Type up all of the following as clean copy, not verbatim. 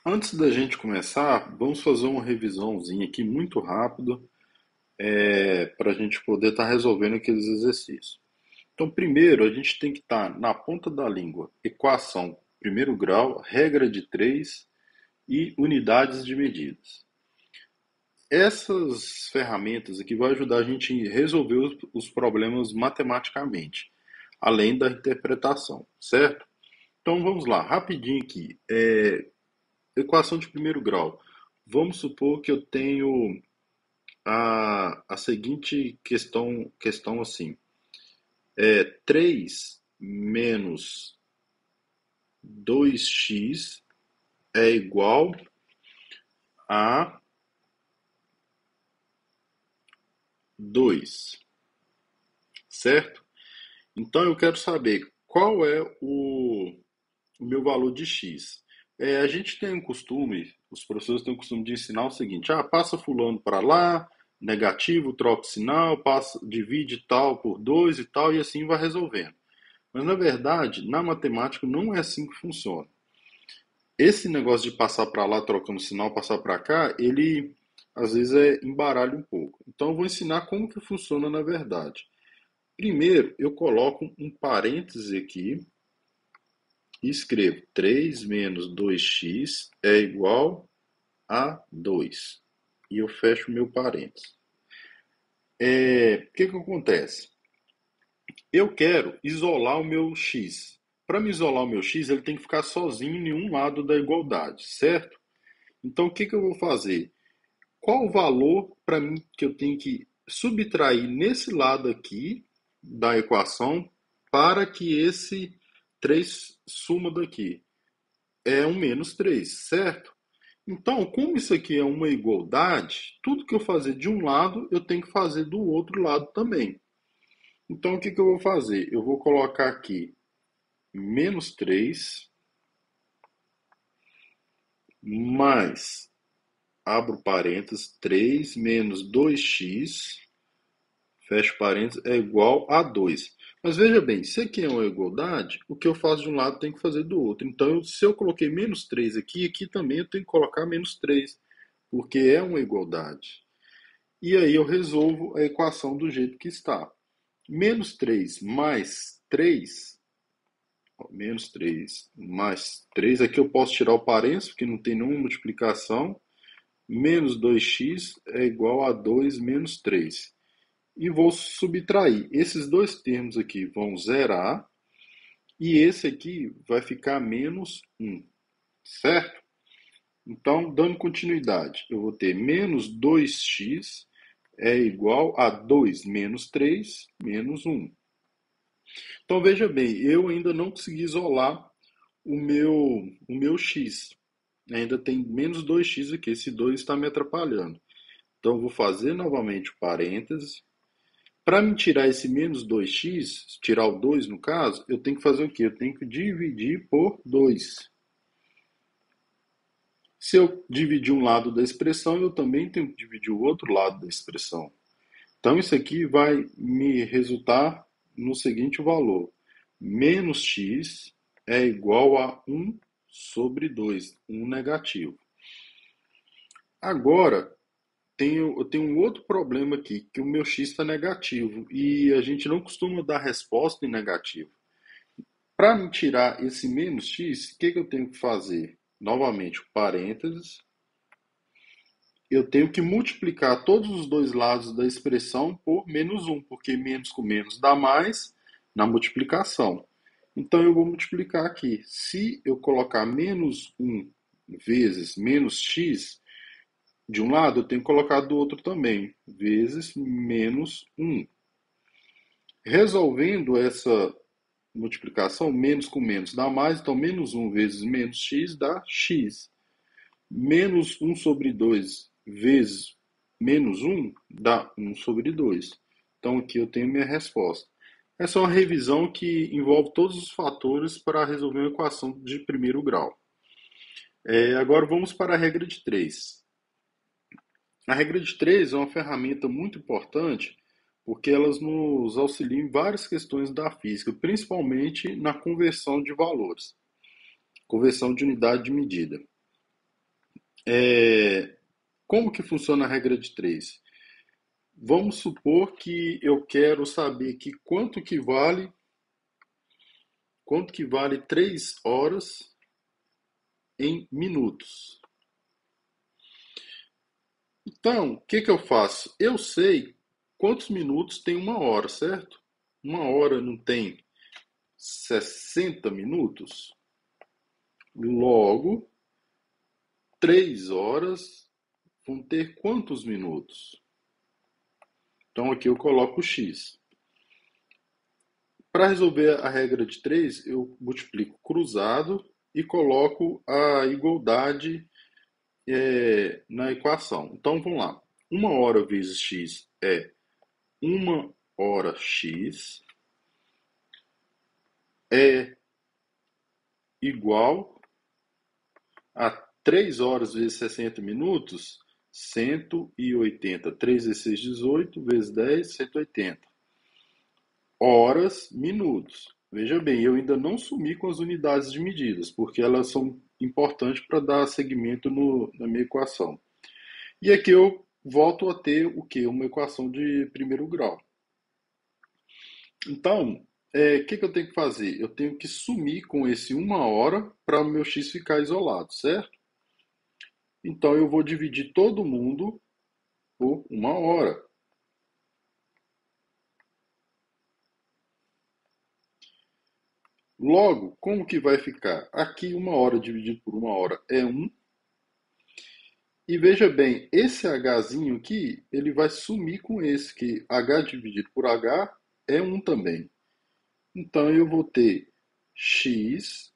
Antes da gente começar, vamos fazer uma revisãozinha aqui muito rápido, para a gente poder estar resolvendo aqueles exercícios. Então, primeiro, a gente tem que estar na ponta da língua, equação primeiro grau, regra de três e unidades de medidas. Essas ferramentas aqui vão ajudar a gente a resolver os problemas matematicamente, além da interpretação, certo? Então vamos lá, rapidinho aqui. Equação de primeiro grau. Vamos supor que eu tenho a seguinte questão assim. 3 menos 2x é igual a 2, certo? Então eu quero saber qual é o meu valor de x. A gente tem um costume, os professores têm o costume de ensinar o seguinte: passa fulano para lá, negativo, troca o sinal, passa, divide tal por 2 e tal, e assim vai resolvendo. Mas na verdade, na matemática não é assim que funciona. Esse negócio de passar para lá trocando sinal, passar para cá, ele às vezes embaralha um pouco. Então eu vou ensinar como que funciona na verdade. Primeiro, eu coloco um parêntese aqui e escrevo 3 menos 2x é igual a 2. E eu fecho meu parênteses. O que acontece? Eu quero isolar o meu x. Para me isolar o meu x, ele tem que ficar sozinho em um lado da igualdade, certo? Então, o que eu vou fazer? Qual o valor para mim que eu tenho que subtrair nesse lado aqui da equação para que esse 3 suma daqui? É um menos 3, certo? Então, como isso aqui é uma igualdade, tudo que eu fazer de um lado, eu tenho que fazer do outro lado também. Então, o que eu vou fazer? Eu vou colocar aqui menos 3 mais, abro parênteses, 3 menos 2x, fecho parênteses, é igual a 2. Mas veja bem, se aqui é uma igualdade, o que eu faço de um lado tem que fazer do outro. Então, se eu coloquei menos 3 aqui, aqui também eu tenho que colocar menos 3, porque é uma igualdade. E aí eu resolvo a equação do jeito que está. Menos 3 mais 3, menos 3 mais 3, aqui eu posso tirar o parênteses, porque não tem nenhuma multiplicação. Menos 2x é igual a 2 menos 3. E vou subtrair. Esses dois termos aqui vão zerar, e esse aqui vai ficar menos 1, certo? Então, dando continuidade, eu vou ter menos 2x é igual a 2 menos 3 menos 1. Então veja bem, eu ainda não consegui isolar o meu x. Ainda tem menos 2x aqui, esse 2 está me atrapalhando. Então eu vou fazer novamente o parênteses. Para me tirar esse menos 2x, tirar o 2 no caso, eu tenho que fazer o quê? Eu tenho que dividir por 2. Se eu dividir um lado da expressão, eu também tenho que dividir o outro lado da expressão. Então, isso aqui vai me resultar no seguinte valor: menos x é igual a 1 sobre 2, um negativo. Agora, eu tenho um outro problema aqui, que o meu x está negativo e a gente não costuma dar resposta em negativo. Para me tirar esse menos x, o que eu tenho que fazer? Novamente, parênteses. Eu tenho que multiplicar todos os dois lados da expressão por menos um, porque menos com menos dá mais na multiplicação. Então eu vou multiplicar aqui. Se eu colocar menos um vezes menos x, de um lado eu tenho que colocar do outro também, vezes menos um. Resolvendo essa multiplicação, menos com menos dá mais, então menos um vezes menos x dá x. Menos um sobre 2 vezes menos um dá um sobre 2. Então aqui eu tenho minha resposta. Essa é uma revisão que envolve todos os fatores para resolver uma equação de primeiro grau. Agora vamos para a regra de 3. A regra de 3 é uma ferramenta muito importante porque elas nos auxiliam em várias questões da física, principalmente na conversão de valores, conversão de unidade de medida. Como que funciona a regra de 3? Vamos supor que eu quero saber que quanto que vale 3 horas em minutos. Então, o que que eu faço? Eu sei quantos minutos tem uma hora, certo? Uma hora não tem 60 minutos? Logo, 3 horas vão ter quantos minutos? Então aqui eu coloco X. Para resolver a regra de 3, eu multiplico cruzado e coloco a igualdade na equação. Então vamos lá. Uma hora vezes X é uma hora X é igual a 3 horas vezes 60 minutos, 180. 3 vezes 6, 18, vezes 10, 180. Horas, minutos. Veja bem, eu ainda não sumi com as unidades de medidas, porque elas são importantes para dar segmento na minha equação. E aqui eu volto a ter o quê? Uma equação de primeiro grau. Então, que eu tenho que fazer? Eu tenho que sumir com esse uma hora para o meu x ficar isolado, certo? Então, eu vou dividir todo mundo por uma hora. Logo, como que vai ficar? Aqui, uma hora dividido por uma hora é 1. E veja bem, esse Hzinho aqui, ele vai sumir com esse, que H dividido por H é 1 também. Então, eu vou ter x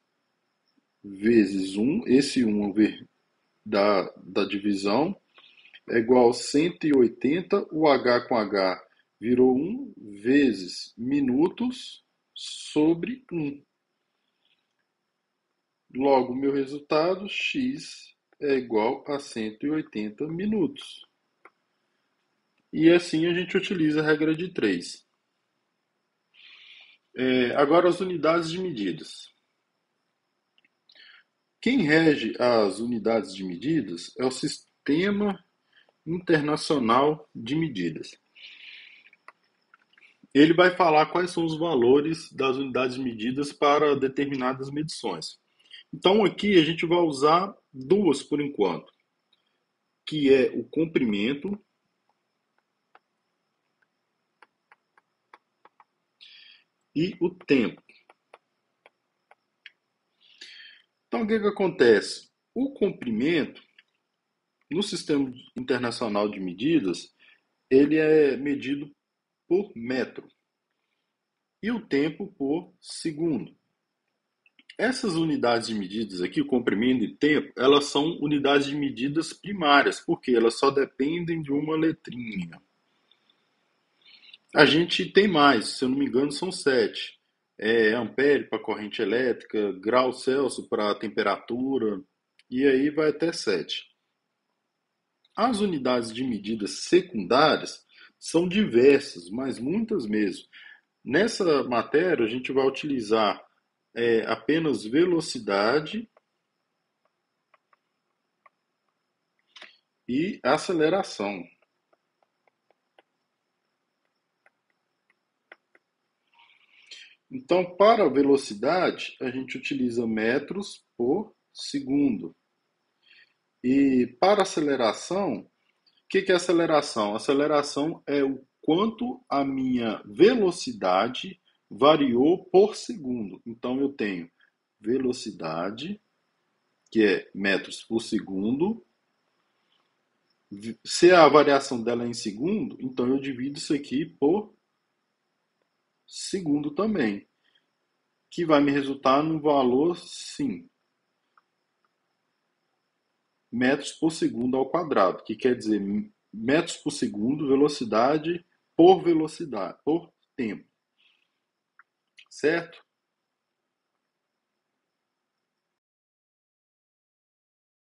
vezes 1, esse 1 da divisão, é igual a 180, o H com H virou 1, vezes minutos sobre 1. Logo, meu resultado, x é igual a 180 minutos. E assim a gente utiliza a regra de 3. Agora as unidades de medidas. Quem rege as unidades de medidas é o Sistema Internacional de Medidas. Ele vai falar quais são os valores das unidades de medidas para determinadas medições. Então aqui a gente vai usar duas por enquanto, que é o comprimento e o tempo. Então o que acontece? O comprimento no Sistema Internacional de Medidas, ele é medido por metro e o tempo por segundo. Essas unidades de medidas aqui, o comprimento e tempo, elas são unidades de medidas primárias, porque elas só dependem de uma letrinha. A gente tem mais, se eu não me engano, são 7. Ampere para corrente elétrica, grau Celsius para temperatura, e aí vai até 7. As unidades de medidas secundárias são diversas, mas muitas mesmo. Nessa matéria, a gente vai utilizar apenas velocidade e aceleração. Então, para a velocidade, a gente utiliza metros por segundo. E para aceleração, o que é aceleração? Aceleração é o quanto a minha velocidade variou por segundo. Então, eu tenho velocidade, que é metros por segundo. Se a variação dela é em segundo, então eu divido isso aqui por segundo também, que vai me resultar num valor, sim, metros por segundo ao quadrado, que quer dizer metros por segundo, velocidade, por tempo. Certo?